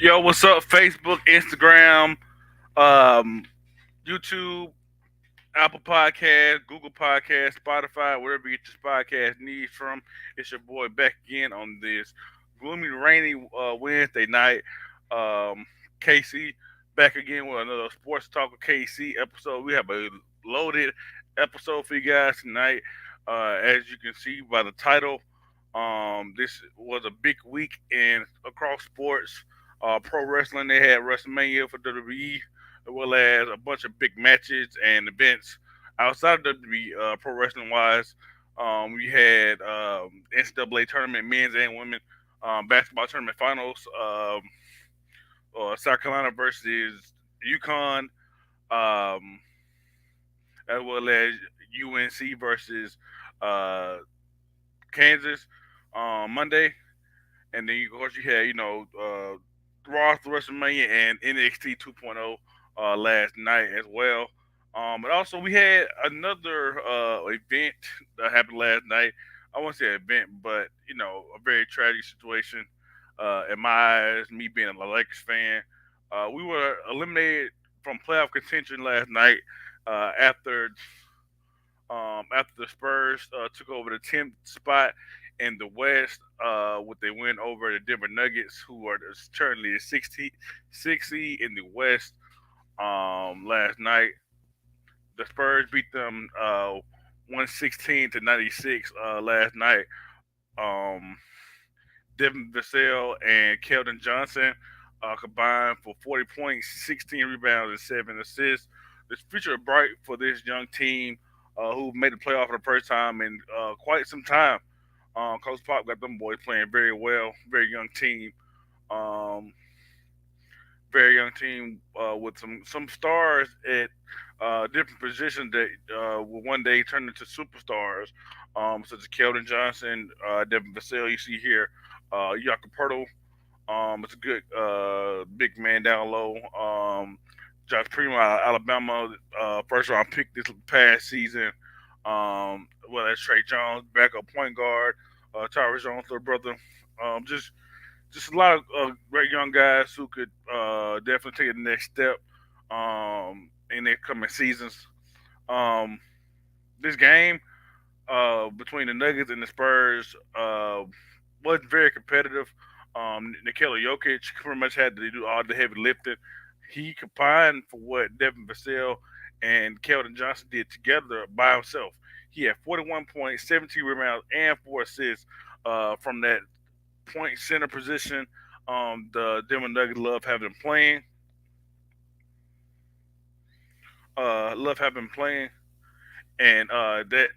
Yo, what's up? Facebook, Instagram, um, YouTube, Apple Podcast, Google Podcast, Spotify, wherever you get your podcast needs from. It's your boy back again on this gloomy, rainy Wednesday night. Um, Casey back again with another Sports Talk with KC episode. We have a loaded episode for you guys tonight. As you can see by the title, this was a big week in across sports. Pro wrestling, they had WrestleMania for WWE, as well as a bunch of big matches and events outside of WWE, pro wrestling wise. We had NCAA tournament, men's and women basketball tournament finals. South Carolina versus UConn, um, as well as UNC versus uh, Kansas Monday. And then, of course, you had, Raw, WrestleMania, and NXT 2.0 last night as well. But also, we had another event that happened last night. I won't say event, but, a very tragic situation in my eyes, me being a Lakers fan. We were eliminated from playoff contention last night after the Spurs took over the 10th spot in the West with their win over the Denver Nuggets, who are currently the 6th seed in the West last night. The Spurs beat them 116 to 96 last night. Um, Devin Vassell and Keldon Johnson combined for 40 points, 16 rebounds, and 7 assists. This future bright for this young team who made the playoff for the first time in quite some time. Coach Pop got them boys playing very well. Um, very young team with some stars at different positions that will one day turn into superstars, such as Keldon Johnson, Devin Vassell. You see here, Jakob it's a good big man down low. Josh Primo out of Alabama, first round pick this past season. Well, that's Trey Jones, backup point guard. Tyrus Jones, little brother. Just a lot of great young guys who could definitely take the next step in their coming seasons. Um, this game between the Nuggets and the Spurs wasn't very competitive. Nikola Jokic pretty much had to do all the heavy lifting. He combined for what Devin Vassell and Keldon Johnson did together by himself. He had 41 points, 17 rebounds, and 4 assists from that point center position. The Denver Nuggets love having him playing, and that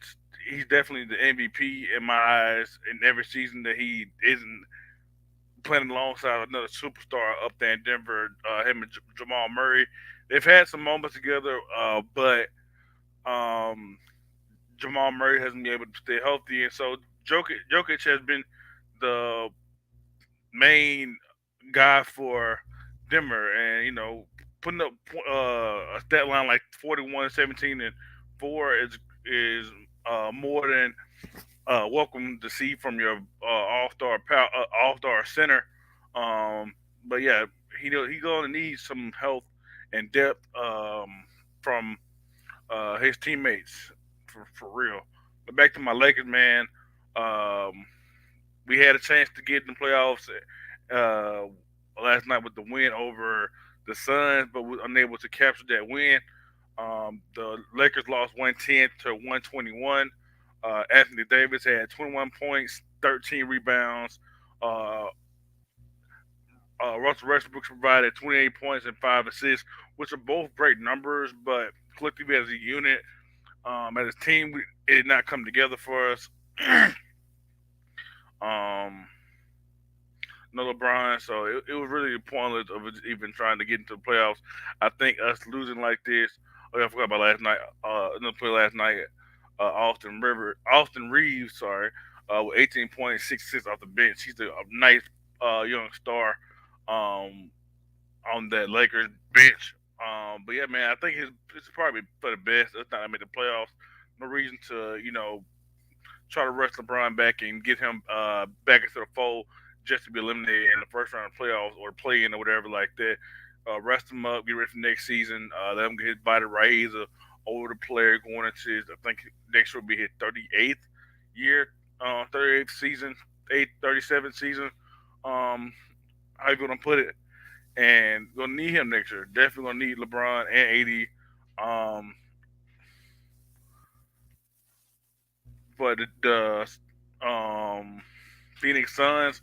he's definitely the MVP in my eyes. In every season that he isn't playing alongside another superstar up there in Denver, him and Jamal Murray, they've had some moments together, but um, Jamal Murray hasn't been able to stay healthy, and so Jokic has been the main guy for Denver, and putting up a stat line like 41, 17, and 4 is more than welcome to see from your all star center. But yeah, he gonna need some health and depth from his teammates for real. But back to my Lakers, man. Um, we had a chance to get in the playoffs uh, last night with the win over the Suns, but was unable to capture that win. The Lakers lost 110 to 121. Anthony Davis had 21 points, 13 rebounds. Uh, Russell Westbrook provided 28 points and 5 assists, which are both great numbers, but collectively as a unit, as a team, it did not come together for us. um, no LeBron, so it was really pointless of even trying to get into the playoffs. I think us losing like this. Oh, yeah, I forgot about last night. Another play last night. Austin Reeves, sorry, with 18 points, 6 assists off the bench. He's a nice young star um, on that Lakers bench. But yeah, man, I think it's probably for the best. It's not gonna make the playoffs. No reason to try to rush LeBron back and get him back into the fold just to be eliminated in the first round of playoffs or play in or whatever like that. Rest him up, get ready for next season. Let him get his body right. He's a older player going into his, I think next year will be his 38th year, 38th season, 37th season. Um, how you gonna put it? And gonna need him next year. Definitely gonna need LeBron and AD. Um, but the Phoenix Suns,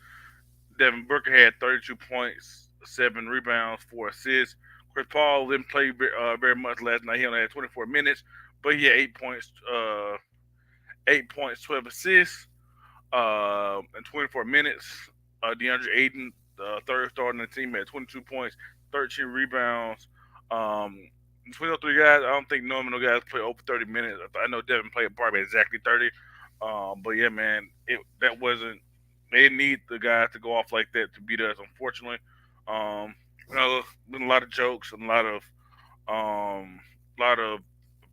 Devin Booker had 32 points, 7 rebounds, 4 assists. Chris Paul didn't play very much last night. He only had 24 minutes, but he had 8 points, 8 points, 12 assists. In 24 minutes. DeAndre Ayton, the third starter on the team, had 22 points, 13 rebounds. Between those three guys, I don't think normal guys play over 30 minutes. I know Devin played probably exactly 30. But yeah, man, that wasn't. They didn't need the guys to go off like that to beat us. Unfortunately, um, been a lot of jokes and a lot of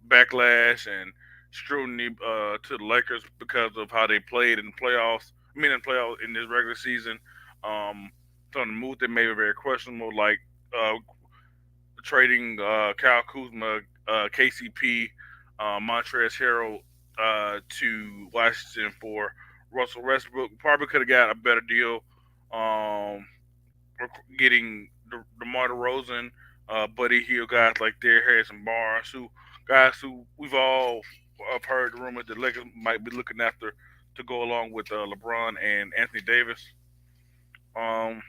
backlash and scrutiny to the Lakers because of how they played in the playoffs. I mean, in playoffs in this regular season. Some of the moves they made were very questionable, like uh, trading Kyle Kuzma, KCP, Montrezl Harrell to Washington for Russell Westbrook. Probably could have got a better deal. Um, getting DeMar DeRozan, Buddy Hield, guys like there, Harrison Barnes, guys who we've all have heard the rumors that Lakers might be looking after to go along with LeBron and Anthony Davis. Um,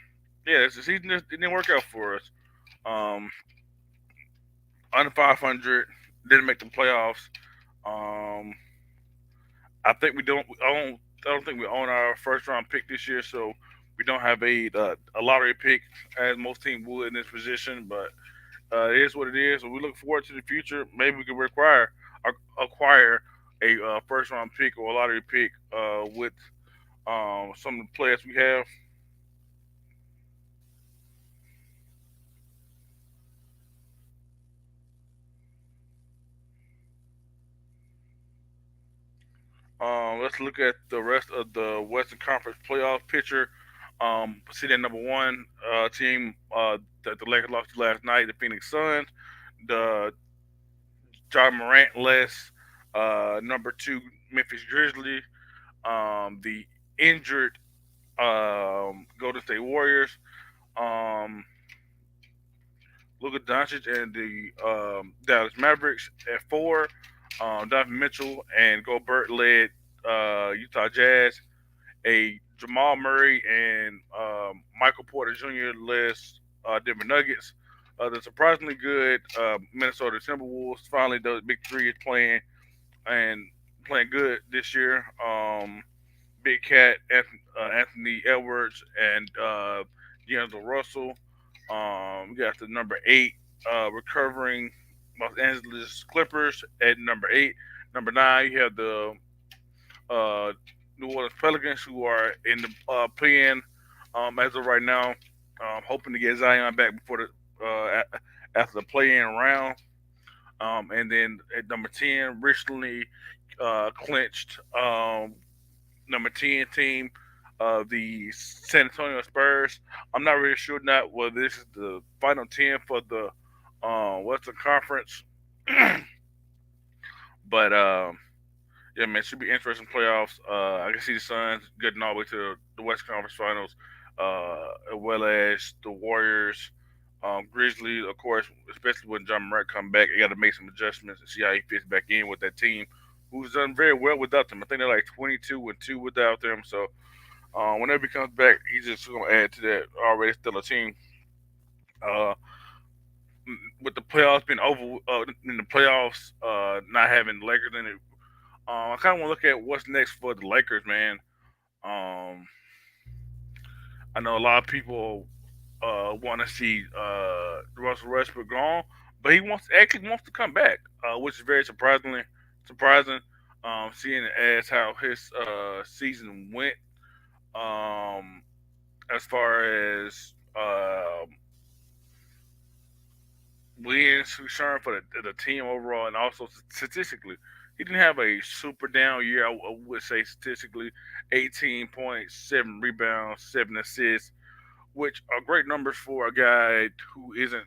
yeah, the season just didn't work out for us. Um, under 500, didn't make the playoffs. Um, I think we don't own. I don't think we own our first round pick this year, so we don't have a lottery pick as most teams would in this position. But it is what it is. So we look forward to the future. Maybe we can acquire a first round pick or a lottery pick with some of the players we have. Let's look at the rest of the Western Conference playoff picture. Sitting at number one team that the Lakers lost to last night, the Phoenix Suns. The John Morant less number two Memphis Grizzlies. The injured Golden State Warriors. Um, Luka Doncic and the Dallas Mavericks at four. Donovan Mitchell and Gobert led Utah Jazz. A Jamal Murray and Michael Porter Jr. led Denver Nuggets. The surprisingly good Minnesota Timberwolves finally the big three is playing and playing good this year. Big Cat, Anthony Edwards, and D'Angelo Russell. We got the number eight recovering Los Angeles Clippers at number eight. Number nine, you have the uh, New Orleans Pelicans, who are in the play-in as of right now, hoping to get Zion back before after the play-in round. And then at number 10, recently clinched number 10 team, the San Antonio Spurs. I'm not really sure not whether this is the final 10 for the Western Conference, but yeah, man, it should be interesting playoffs. I can see the Suns getting all the way to the Western Conference Finals, as well as the Warriors, Grizzlies, of course, especially when John Morant come back. They got to make some adjustments and see how he fits back in with that team, who's done very well without them. I think they're like 22-2 without them. So whenever he comes back, he's just going to add to that already stellar team. Uh, with the playoffs being over, in the playoffs, not having the Lakers in it, I kind of want to look at what's next for the Lakers, man. Um, I know a lot of people want to see Russell Westbrook gone, but he actually wants to come back, which is very surprising. Seeing as how his season went, um, as far as wins concerned for the team overall, and also statistically, he didn't have a super down year. I would say statistically, 18 points, 7 rebounds, 7 assists, which are great numbers for a guy who isn't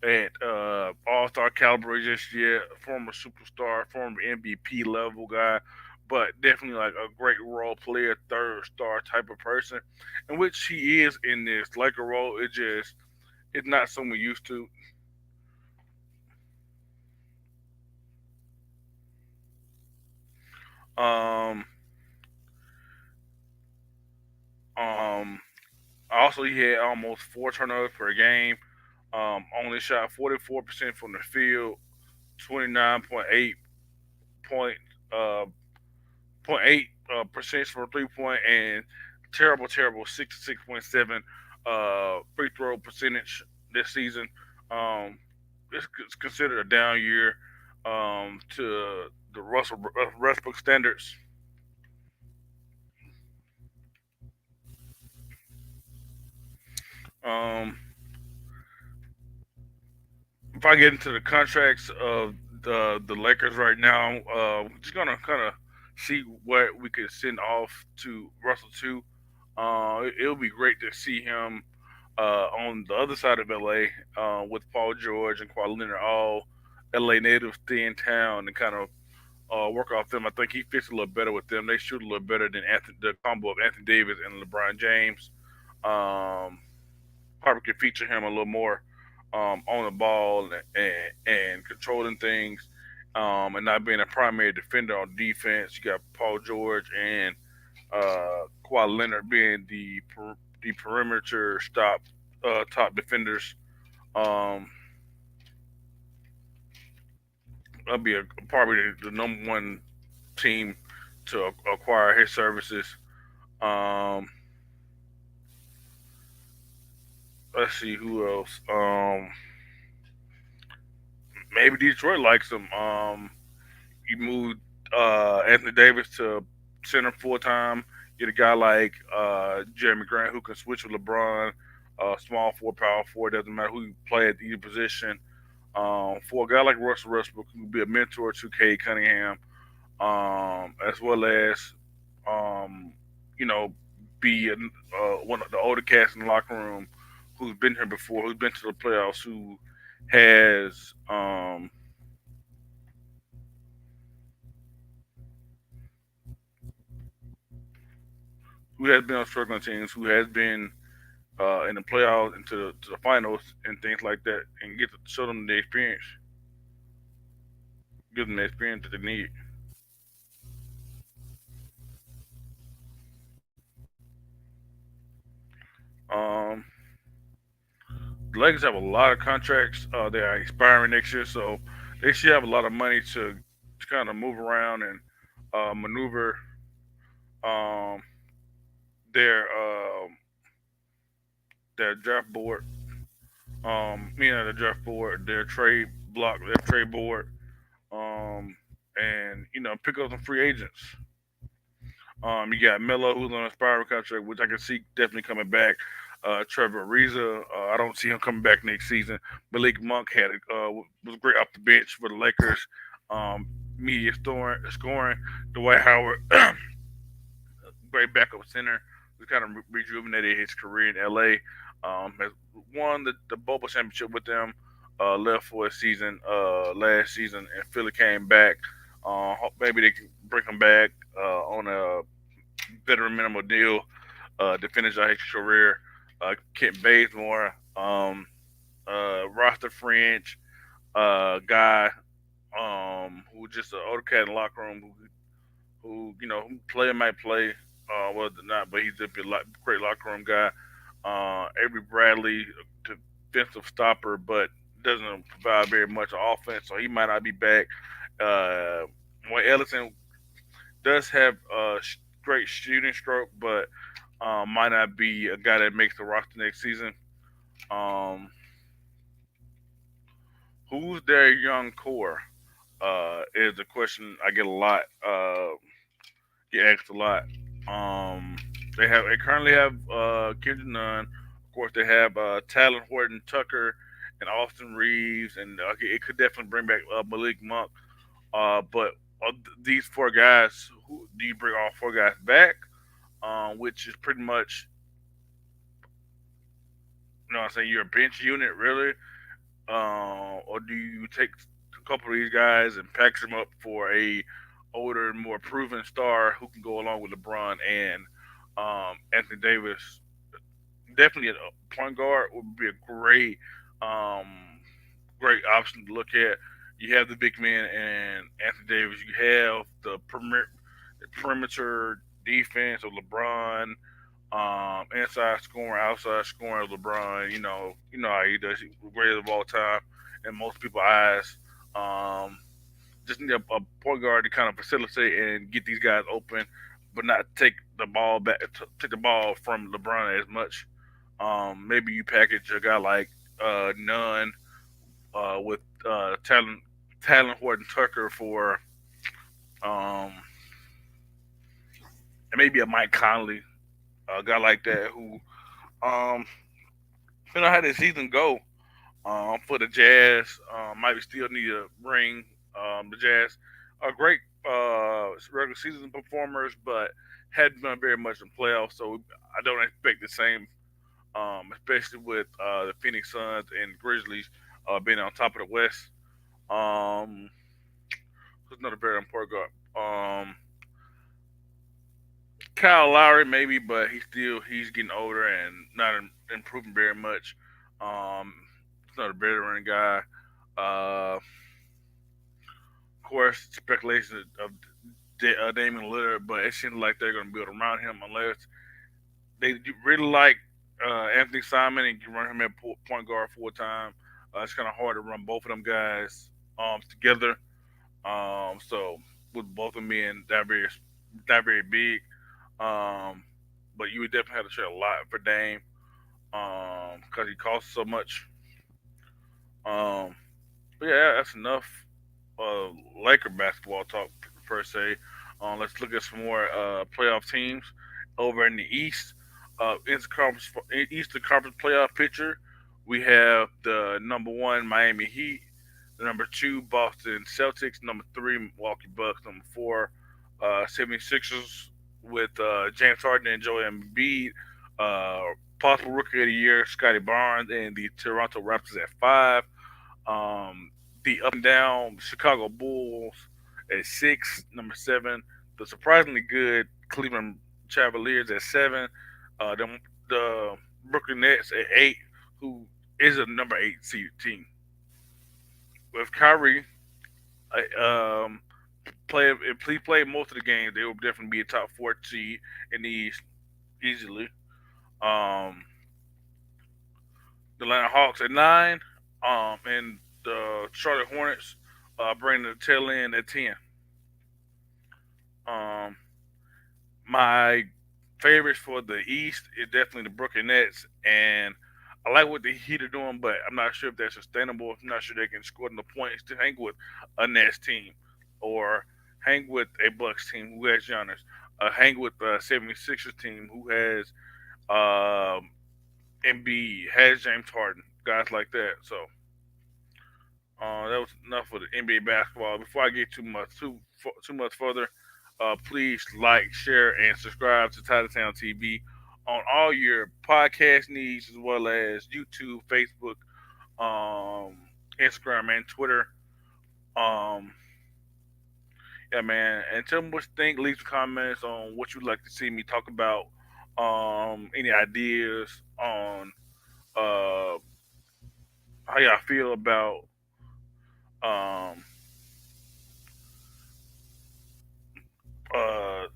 at All Star caliber just yet, former superstar, former MVP level guy, but definitely like a great role player, third star type of person, in which he is in this Laker role. It's not something we used to. Um, um, Also he had almost 4 turnovers per game. Only shot 44% from the field, 29.8 point uh, point eight percent from 3 point, and terrible 66.7 free throw percentage this season. Um, it's considered a down year to the Russell Westbrook standards. Um, if I get into the contracts of the Lakers right now, just gonna kind of see what we could send off to Russell too. It'll be great to see him on the other side of LA with Paul George and Kawhi Leonard, all LA natives stay in town and kind of work off them. I think he fits a little better with them. They shoot a little better than the combo of Anthony Davis and LeBron James. Um, Probably could feature him a little more on the ball and controlling things, and not being a primary defender on defense. You got Paul George and Kawhi Leonard being the perimeter top defenders. Um, that'll be probably the number one team to acquire his services. Um, let's see who else. Maybe Detroit likes him. You moved Anthony Davis to center full time. Get a guy like Jeremy Grant who can switch with LeBron. Small forward, power forward, doesn't matter who you play at either position. For a guy like Russell Westbrook, who can be a mentor to Cade Cunningham, as well as um, you know, be one of the older cats in the locker room who's been here before, who's been to the playoffs, has um, who has been on struggling teams, who has been in the playoffs and to the finals and things like that, and get to show them the experience, give them the experience that they need. Um, the Lakers have a lot of contracts. They are expiring next year, so they should have a lot of money to kind of move around and maneuver um, their their draft board. The draft board, their trade block, their trade board, um, and pick up some free agents. You got Melo, who's on a spiral contract, which I can see definitely coming back. Trevor Ariza, I don't see him coming back next season. Malik Monk was great off the bench for the Lakers. Media scoring. Dwight Howard, great backup center, who kind of rejuvenated his career in LA. Has won the Boba championship with them. Left for a season last season, and Philly came back. Maybe they can bring him back on a veteran minimum deal to finish out his career. Kent Bazemore, roster fringe guy who just an older cat in the locker room who player might play, whether or not, but he's just a great locker room guy. Avery Bradley, defensive stopper, but doesn't provide very much offense, so he might not be back. Wayne Ellison does have a great shooting stroke, but might not be a guy that makes the roster next season. Um, who's their young core? Is a question I get a lot. Get asked a lot. Um, they currently have Kendrick Nunn. Of course, they have Talon Horton Tucker and Austin Reeves, and it could definitely bring back Malik Monk. But these four guys, who do you bring all four guys back? Which is pretty much, you know, what I'm saying, your bench unit really, or do you take a couple of these guys and package them up for a older, more proven star who can go along with LeBron and Anthony Davis? Definitely a point guard would be a um, great option to look at. You have the big man and Anthony Davis. You have the perimeter defense of LeBron, inside scoring, outside scoring of LeBron. You know how he does. He's the greatest of all time in most people's eyes. Um, just need a point guard to kind of facilitate and get these guys open, but not take the ball back, take the ball from LeBron as much. Maybe you package a guy like Nunn with Talon Horton Tucker for um, and maybe a Mike Conley, a guy like that who um, depending on how the season go for the Jazz, might still need to bring the Jazz are great regular season performers, but hadn't done very much in playoffs. So I don't expect the same, especially with the Phoenix Suns and Grizzlies being on top of the West. Um, who's another very important guard? Kyle Lowry maybe, but he's getting older and not improving very much. Um, he's not a veteran guy. Of course, speculation of Damian Lillard, but it seems like they're going to build around him unless they really like Anthony Simon and can run him at point guard full time. It's kind of hard to run both of them guys together. So with both of them being that very big, um, but you would definitely have to trade a lot for Dame because he costs so much. Um, but yeah, that's enough uh, Laker basketball talk per se. Let's look at some more playoff teams over in the East. Eastern Conference playoff picture. We have the number one Miami Heat, the number two Boston Celtics, number three Milwaukee Bucks, number four 76ers with James Harden and Joel Embiid. Possible Rookie of the Year Scotty Barnes and the Toronto Raptors at five. Um, the up and down Chicago Bulls at six, number seven. The surprisingly good Cleveland Cavaliers at seven. The Brooklyn Nets at eight, who is a number eight seed team. With Kyrie, um, if he played most of the games, they will definitely be a top four seed in the East easily. Um, the Atlanta Hawks at nine, and the Charlotte Hornets bring the tail end at 10. Um, my favorites for the East is definitely the Brooklyn Nets, and I like what the Heat are doing, but I'm not sure if that's sustainable. I'm not sure they can score enough points to hang with a Nets team or hang with a Bucks team who has Giannis, hang with the 76ers team who has um, Embiid, has James Harden, guys like that. So that was enough for the NBA basketball. Before I get too much further, please like, share, and subscribe to Titletown TV on all your podcast needs, as well as YouTube, Facebook, um, Instagram, and Twitter. Um, yeah, man. And tell me what you think. Leave some comments on what you'd like to see me talk about. Any ideas on uh, how y'all feel about um, uh,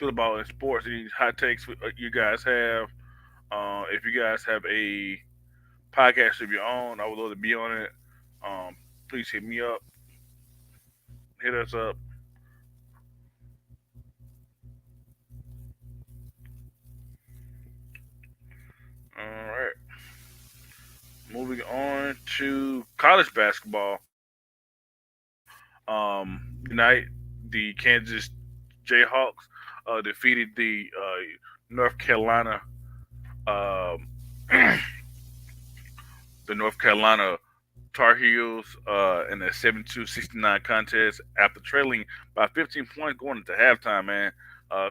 in sports, any hot takes you guys have. If you guys have a podcast of your own, I would love to be on it. Um, please hit me up, hit us up. All right, moving on to college basketball. Tonight, the Kansas Jayhawks defeated the North Carolina um, the North Carolina Tar Heels in a 72-69 contest after trailing by 15 points going into halftime, man.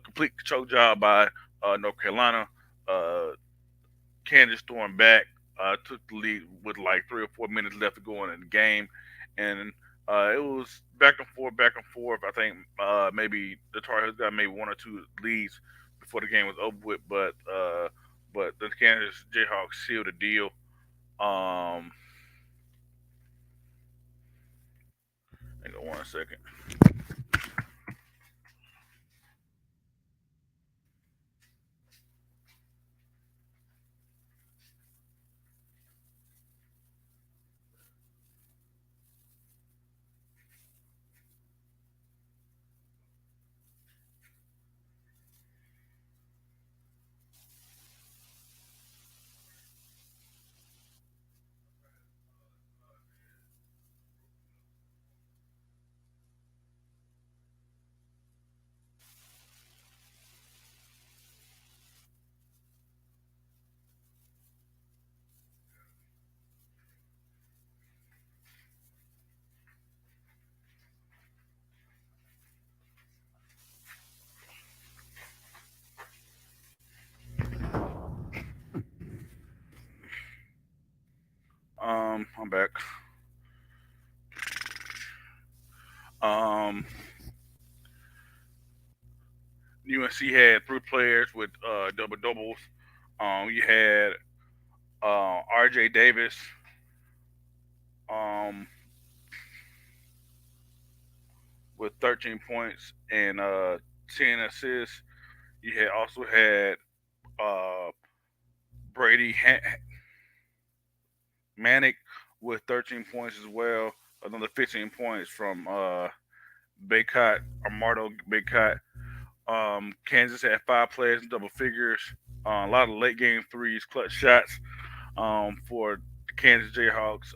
Complete choke job by North Carolina. Uh, Kansas stormed back, took the lead with like 3 or 4 minutes left to go in the game, and it was back and forth, back and forth. I think maybe the Tar Heels got maybe one or two leads before the game was over with, but the Kansas Jayhawks sealed the deal. Um, hang on 1 second. I'm back. Um, UNC had three players with double doubles. You had RJ Davis um, with 13 points and 10 assists. You had also had uh, Brady Manic with 13 points as well. Another 15 points from Baycott, Armando Baycott. Kansas had five players in double figures. A lot of late game threes, clutch shots for the Kansas Jayhawks.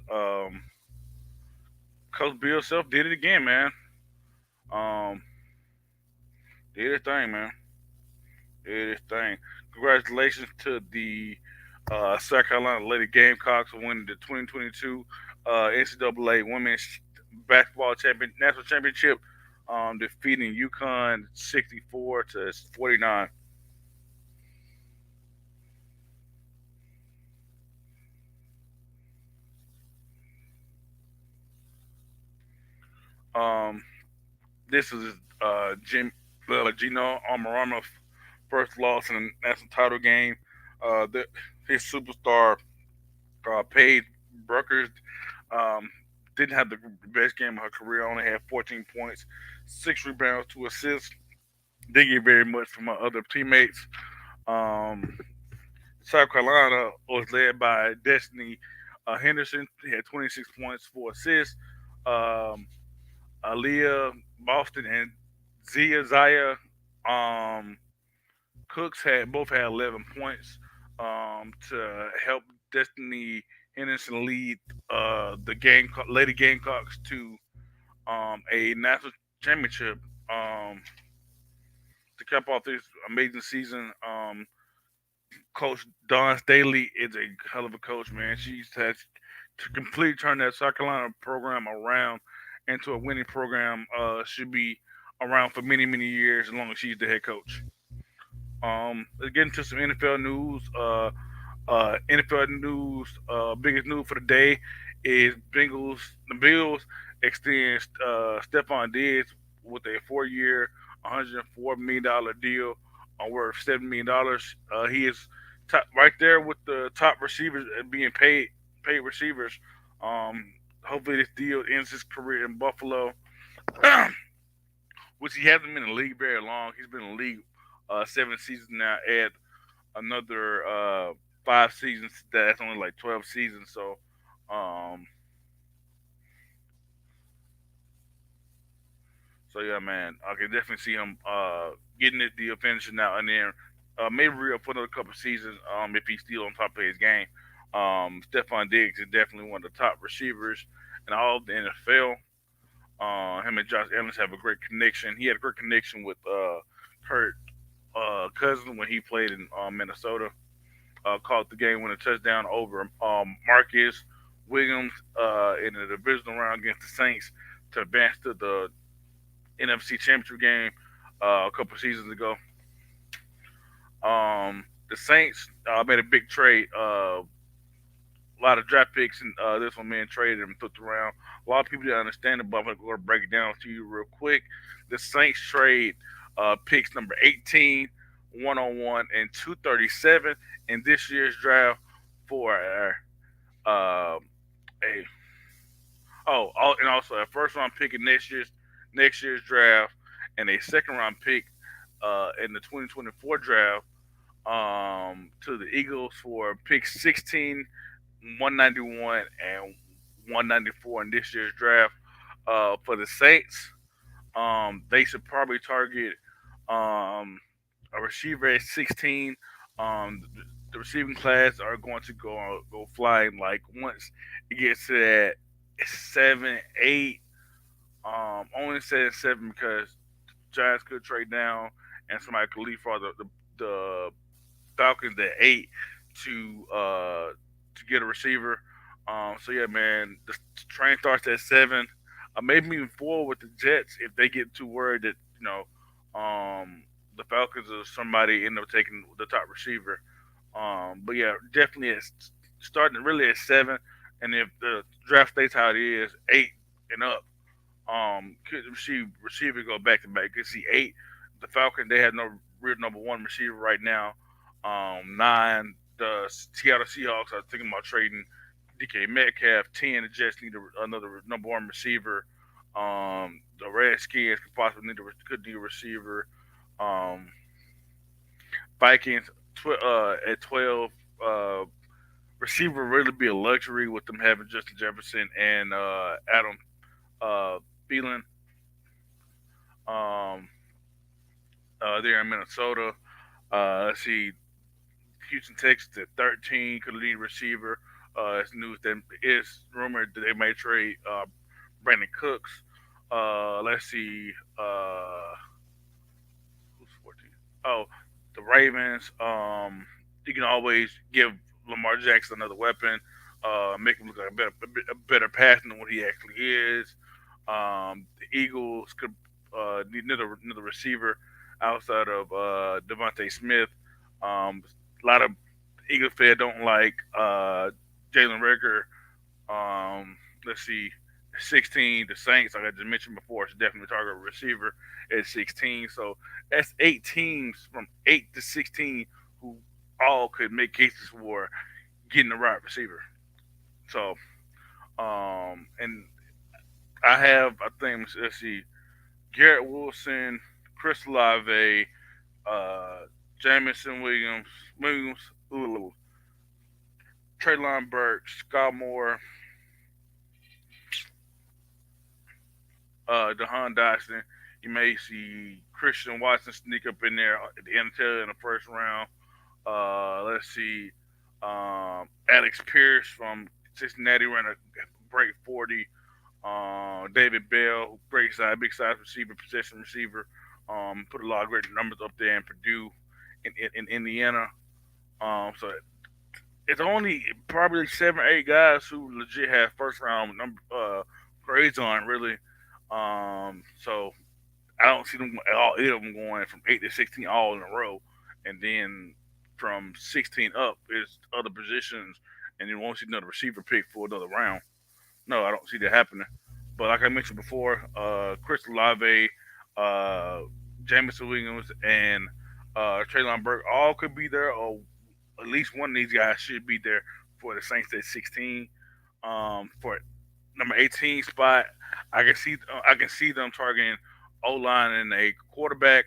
Coach Bill Self did it again, man. Um, did his thing, man. Did his thing. Congratulations to the South Carolina Lady Gamecocks for winning the 2022 NCAA Women's Basketball National Championship, defeating UConn 64-49. Um, this is Gino Almirano's first loss in a national title game. His superstar Paige Bruckers um, didn't have the best game of her career. Only had 14 points, 6 rebounds, 2 assists. Didn't get very much from her other teammates. Um, South Carolina was led by Destiny Henderson. He had 26 points, 4 assists. Um, Aaliyah Boston and Zia um, Cooks had 11 points to help Destiny Henderson lead the Lady Gamecocks to a national championship. To cap off this amazing season, Coach Don Staley is a hell of a coach, man. She's has to completely turn that South Carolina program around into a winning program. Should be around for many, many years as long as she's the head coach. Let's get into some NFL news. NFL news. Biggest news for the day is The Bills extend Stephon Diggs with a 4-year, $104 million deal, worth $7 million. He is right there with the top receivers being paid receivers. Hopefully, this deal ends his career in Buffalo, which he hasn't been in the league very long. He's been in the league 7 seasons now. Add another 5 seasons. That's only like 12 seasons. Um, so yeah, man, I can definitely see him getting this deal finishing out, and then maybe re up for another couple seasons if he's still on top of his game. Stephon Diggs is definitely one of the top receivers in all of the NFL. Him and Josh Evans have a great connection. He had a great connection with Kurt Cousins when he played in Minnesota. Caught the game winning touchdown over Marcus Williams in the divisional round against the Saints to advance to the NFC Championship game a couple seasons ago. The Saints made a big trade. A lot of draft picks and this one being traded and flipped around. A lot of people didn't understand it, but I'm going to go break it down to you real quick. The Saints trade picks number 18, 101, and 237 in this year's draft for uh, a and also a first round pick in next year's draft and a second round pick in the 2024 draft to the Eagles for pick 16, 191, and 194 in this year's draft. For the Saints, they should probably target um, a receiver at 16. The receiving class are going to go flying like once it gets to that 7, 8. Only said 7 because Giants could trade down and somebody could leave for the Falcons at 8 to uh to get a receiver. So yeah, man, the train starts at 7. Maybe moving forward with the Jets if they get too worried that the Falcons or somebody end up taking the top receiver. But yeah, definitely it's starting really at 7, and if the draft stays how it is, 8 and up. Could receiver go back to back. You could see 8. The Falcons they have no real number one receiver right now. 9. The Seattle Seahawks are thinking about trading DK Metcalf. 10. The Jets need another number one receiver. The Redskins could possibly could need a receiver. Um, Vikings at 12. Uh, Receiver really be a luxury with them having Justin Jefferson and Adam Thielen um, there in Minnesota. Let's see, Houston, Texas at 13 could lead receiver. It's news that is rumored that they may trade Brandon Cooks. Let's see, who's 14? Oh, the Ravens. You can always give Lamar Jackson another weapon, make him look like a better passer than what he actually is. The Eagles could need another receiver outside of Devontae Smith. A lot of Eagles fans don't like Jalen Rager. Let's see, 16. The Saints, like I just mentioned before, should definitely target a receiver at 16. So that's 8 teams from 8 to 16 who all could make cases for getting the right receiver. So, and I think, let's see, Garrett Wilson, Chris Olave, uh, Jamison Williams, ooh, Traylon Burks, Scott Moore, DeHaan Dotson. You may see Christian Watson sneak up in there at the end in the first round. Let's see, Alex Pierce from Cincinnati ran a great 40. David Bell, great size, big size receiver, possession receiver. Put a lot of great numbers up there in Purdue, in Indiana. So it's only probably 7 or 8 guys who legit have first round number grades on really. So I don't see them all 8 of them going from 8 to 16 all in a row, and then from 16 up is other positions, and you won't see another receiver pick for another round. No, I don't see that happening. But like I mentioned before, Chris Olave, uh, Jameson Williams, and Traylon Burke all could be there, or at least one of these guys should be there for the Saints at 16. For number 18 spot, I can see them targeting O line and a quarterback.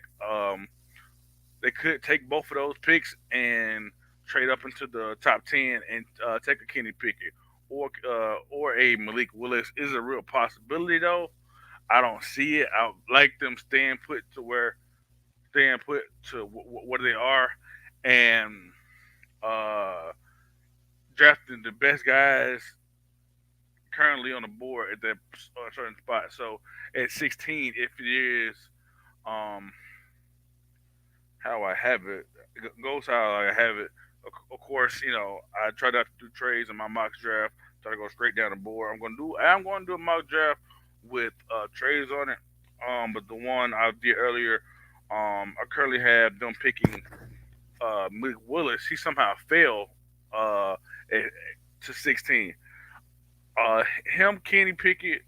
They could take both of those picks and trade up into the top 10 and take a Kenny Pickett or a Malik Willis is a real possibility though. I don't see it. I like them staying put to what they are and uh, drafting the best guys currently on the board at that certain spot. So at 16, if it is um, how I have it, goes how I have it. Of course, I try not to do trades in my mock draft Try to go straight down the board. I'm going to do a mock draft with trades on it. But the one I did earlier, I currently have them picking Malik Willis. He somehow fell uh, at, to 16. Him, Kenny Pickett,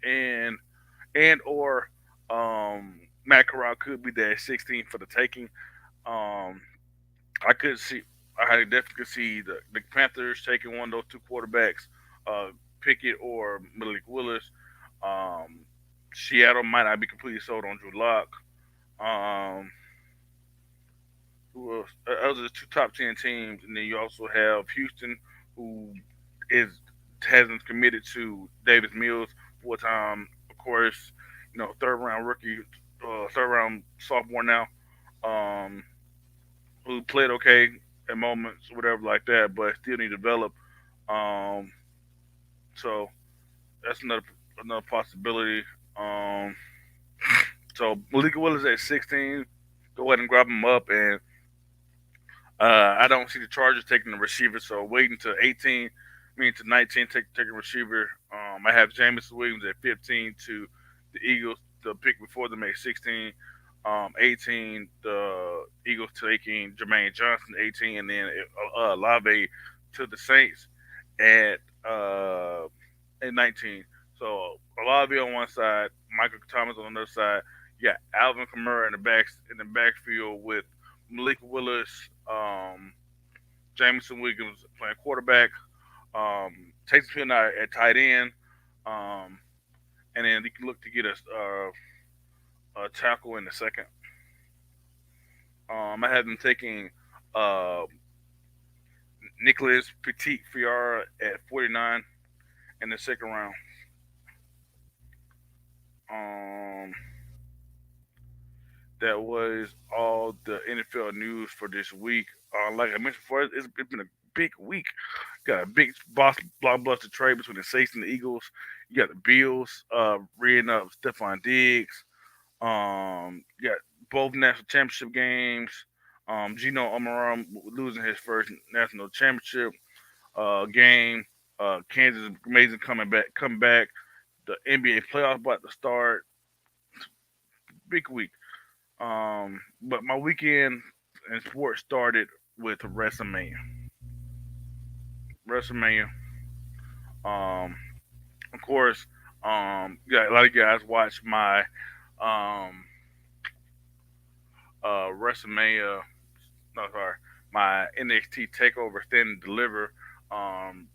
and or Matt Corral could be there at 16 for the taking. Um, I could see, I definitely could see the Panthers taking one of those two quarterbacks, uh, Pickett or Malik Willis. Um, Seattle might not be completely sold on Drew Lock. Um, who else? Those are the two top 10 teams, and then you also have Houston, who is hasn't committed to Davis Mills full time. Of course, third round rookie, third round sophomore now. Um, who played okay at moments, whatever like that, but still need to develop. Um, so that's another possibility. Um, so Malika Willis at 16. Go ahead and grab him up, and I don't see the Chargers taking the receiver, so waiting to 18, meaning to 19, taking receiver. I have Jameson Williams at 15 to the Eagles, the pick before them at 16. 18, the Eagles taking Jermaine Johnson, 18, and then Lave to the Saints at uh, at 19. So Olave on one side, Michael Thomas on the other side. You got Alvin Kamara in the backfield with Malik Willis, Jameson Williams playing quarterback, Taysom Hill now at tight end, um, and then you can look to get a tackle in the second. I had them taking uh, Nicholas Petit Fiara at 49 in the second round. Um, that was all the NFL news for this week. Like I mentioned before, it's been a big week. Got a big blockbuster trade between the Saints and the Eagles. You got the Bills reading up Stephon Diggs. You got both national championship games. Gino Amorim losing his first national championship game. Kansas amazing coming back. The NBA playoffs about to start. Big week. But my weekend in sports started with WrestleMania. WrestleMania. Um, of course, yeah, a lot of guys watch my um WrestleMania. No, sorry, my NXT Takeover Stand and Deliver um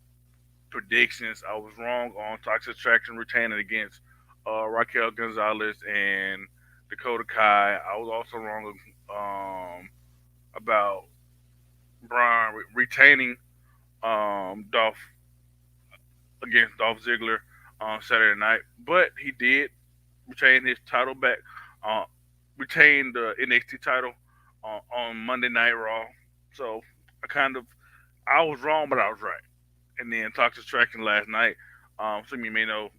predictions. I was wrong on Toxic Attraction retaining against Raquel Gonzalez and Dakota Kai. I was also wrong about Braun retaining Dolph against Dolph Ziggler on Saturday night, but he did retain his title back. Uh, Retain the NXT title on Monday Night Raw. So I was wrong, but I was right. And then Toxic Attraction last night. Some of you may know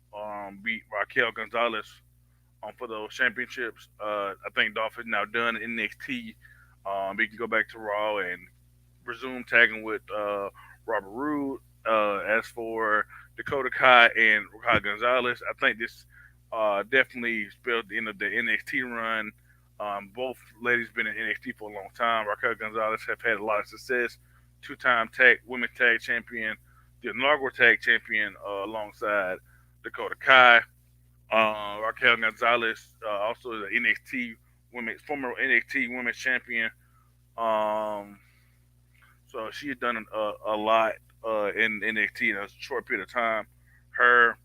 beat Raquel Gonzalez for those championships. I think Dolph is now done in NXT. He can go back to Raw and resume tagging with Robert Roode. As for Dakota Kai and Raquel Gonzalez, I think this definitely spelled the end of the NXT run. Both ladies been in NXT for a long time. Raquel Gonzalez have had a lot of success. Two-time tag women's tag champion, the inaugural tag champion alongside Dakota Kai. Raquel Gonzalez also is an former NXT women's champion. Um, so she's done a lot in NXT in a short period of time. Her,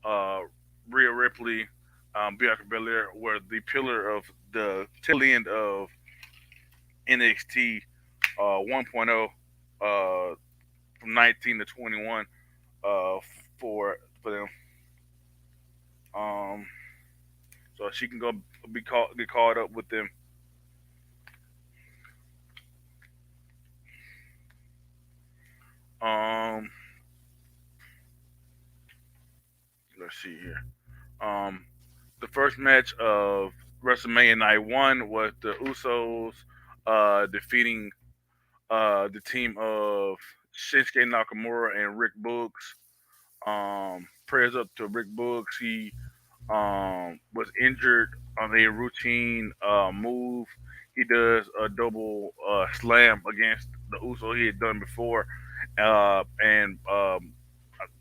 uh, Rhea Ripley, Bianca Belair were the pillar of the tail end of NXT 1.0 from 19 to 21 for them. Um, so she can go get caught up with them. Um, let's see here. Um, the first match of WrestleMania Night One was the Usos defeating the team of Shinsuke Nakamura and Rick Boogs. Prayers up to Rick Books. He was injured on a routine move. He does a double slam against the Uso he had done before, and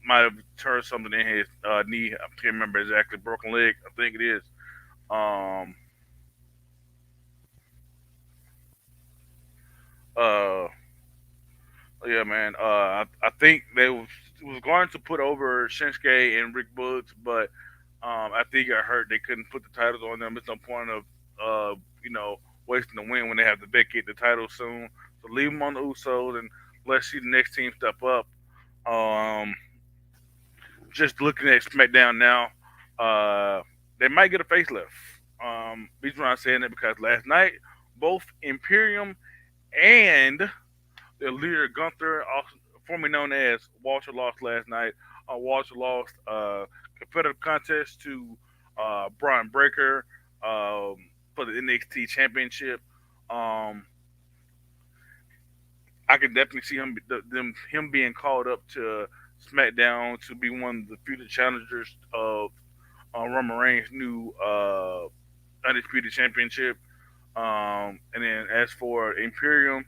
might have turned something in his knee. I can't remember exactly. Broken leg, I think it is. Um, uh, yeah, man. I think they was going to put over Shinsuke and Rick Books, but after he got hurt, they couldn't put the titles on them. It's no point of you know wasting the win when they have to vacate the title soon. So leave them on the Usos and let's see the next team step up. Um, just looking at SmackDown now, they might get a facelift. Reason why I'm saying that because last night both Imperium and their leader Gunther, also formerly known as Walter, lost last night. Walter lost competitive contest to Brian Breaker for the NXT Championship. Um, I can definitely see him being called up to SmackDown to be one of the future challengers of Roman Reigns' new undisputed championship. And then as for Imperium,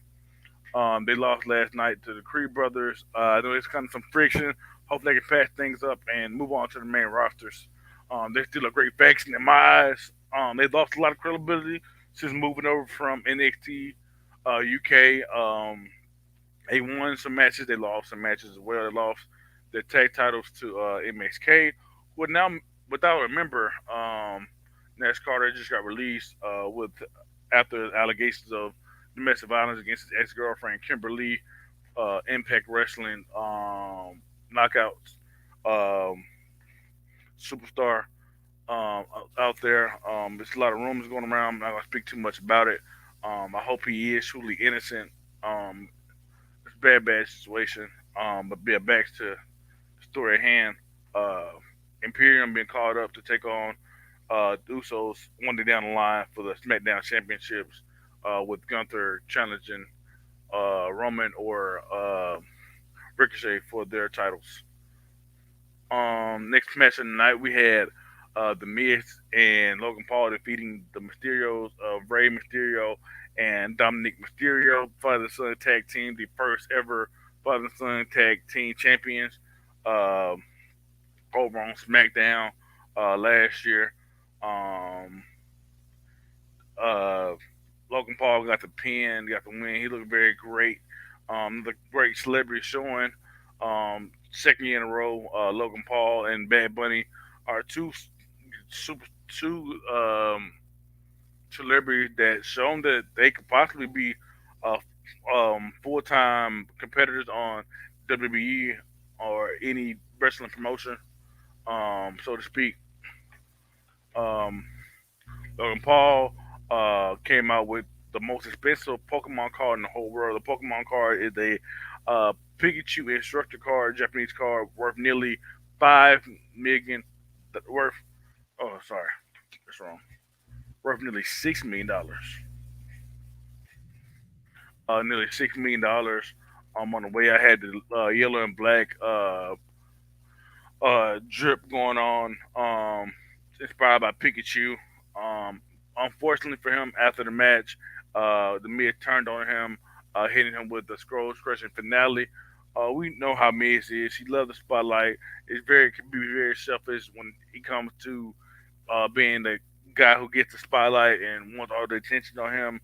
they lost last night to the Creed brothers. I know it's kind of some friction. Hopefully, they can patch things up and move on to the main rosters. They're still a great faction in my eyes. They lost a lot of credibility since moving over from NXT UK. They won some matches. They lost some matches as well. They lost their tag titles to MXK. Well, now, without a member, Nash Carter just got released with after allegations of domestic violence against his ex girlfriend Kimberly. Impact Wrestling knockouts um, superstar out there. There's a lot of rumors going around. I'm not gonna speak too much about it. I hope he is truly innocent. Um, it's a bad situation. But yeah, back to the story at hand. Uh, Imperium being called up to take on the Usos one day down the line for the SmackDown Championships, with Gunther challenging Roman or Ricochet for their titles. Next match of the night, we had the Miz and Logan Paul defeating the Mysterios of Rey Mysterio and Dominic Mysterio, Father and Son Tag Team, the first ever Father and Son Tag Team champions uh, over on SmackDown last year. Um, uh, Logan Paul got the pin, got the win. He looked very great. The great celebrity showing. Second year in a row, Logan Paul and Bad Bunny are two celebrities that shown that they could possibly be uh, full time competitors on WWE or any wrestling promotion, so to speak. Um, Logan Paul came out with the most expensive Pokemon card in the whole world. The Pokemon card is a Pikachu instructor card, Japanese card, worth nearly 5 million. Worth oh sorry, that's wrong. Worth nearly $6 million. Nearly $6 million. On the way, I had the yellow and black drip going on, inspired by Pikachu. Unfortunately for him, after the match, the Miz turned on him, hitting him with the Scrolls Crushing finale. We know how Miz is. He loves the spotlight. It's very can be very selfish when he comes to being the guy who gets the spotlight and wants all the attention on him.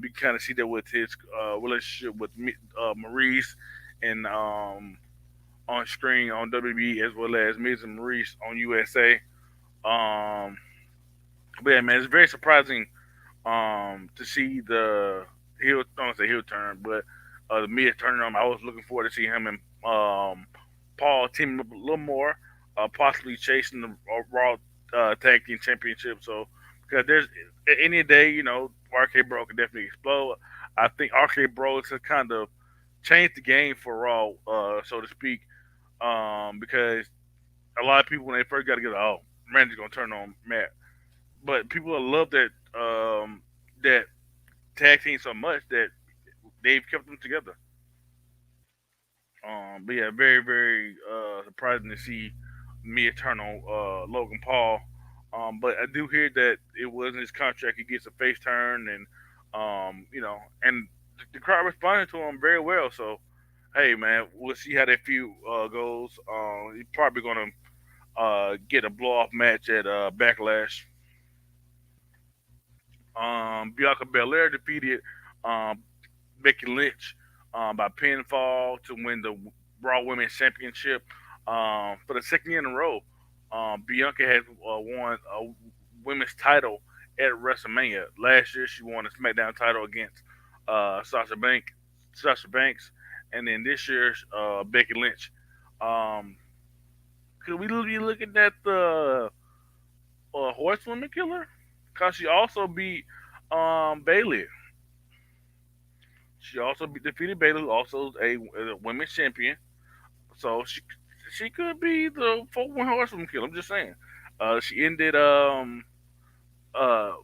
You kind of see that with his relationship with Maurice and on screen on WWE as well as Miz and Maurice on USA. Um, but yeah, man, it's very surprising to see the heel. I don't say heel turn, but the Miz turning on him. I was looking forward to see him and Paul teaming up a little more, possibly chasing the Raw Tag Team Championship. So because there's any day, RK Bro can definitely explode. I think RK Bro has kind of changed the game for Raw, so to speak, because a lot of people when they first got together, oh, Randy's gonna turn on Matt, but people love that tag team so much that they've kept them together. But yeah, very very surprising to see Mia turn on Logan Paul. But I do hear that it was in his contract he gets a face turn, and and the crowd responded to him very well. So hey man, we'll see how that feud goes. He's probably gonna get a blow off match at Backlash. Bianca Belair defeated um, Becky Lynch by pinfall to win the Raw Women's Championship for the second year in a row. Bianca has won a women's title at WrestleMania. Last year, she won the SmackDown title against Sasha Banks, and then this year, Becky Lynch. Um, could we be looking at the Horsewoman Killer? Cause she also beat Bailey. She also defeated Baylor, who also is a women's champion. So she could be the fourth one horsewoman killer. I'm just saying. She ended uh no,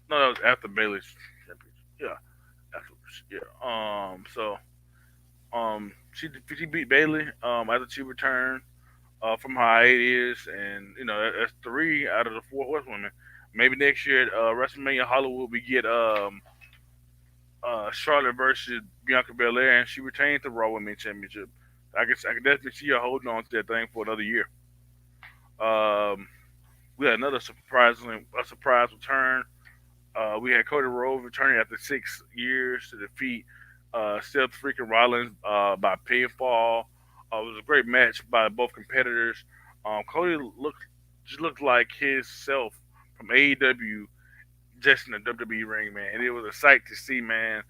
that was after Baylor's championship. Yeah, afterwards. Yeah. She beat Bailey after she returned from hiatus, and that's three out of the four horsewomen. Maybe next year at WrestleMania Hollywood we get Charlotte versus Bianca Belair, and she retains the Raw Women's Championship. I can definitely see her holding on to that thing for another year. Um, we had another surprise return. We had Cody Rhodes returning after 6 years to defeat Seth freaking Rollins by pinfall. It was a great match by both competitors. Cody just looked like his self from AEW just in the WWE ring, man. And it was a sight to see, man.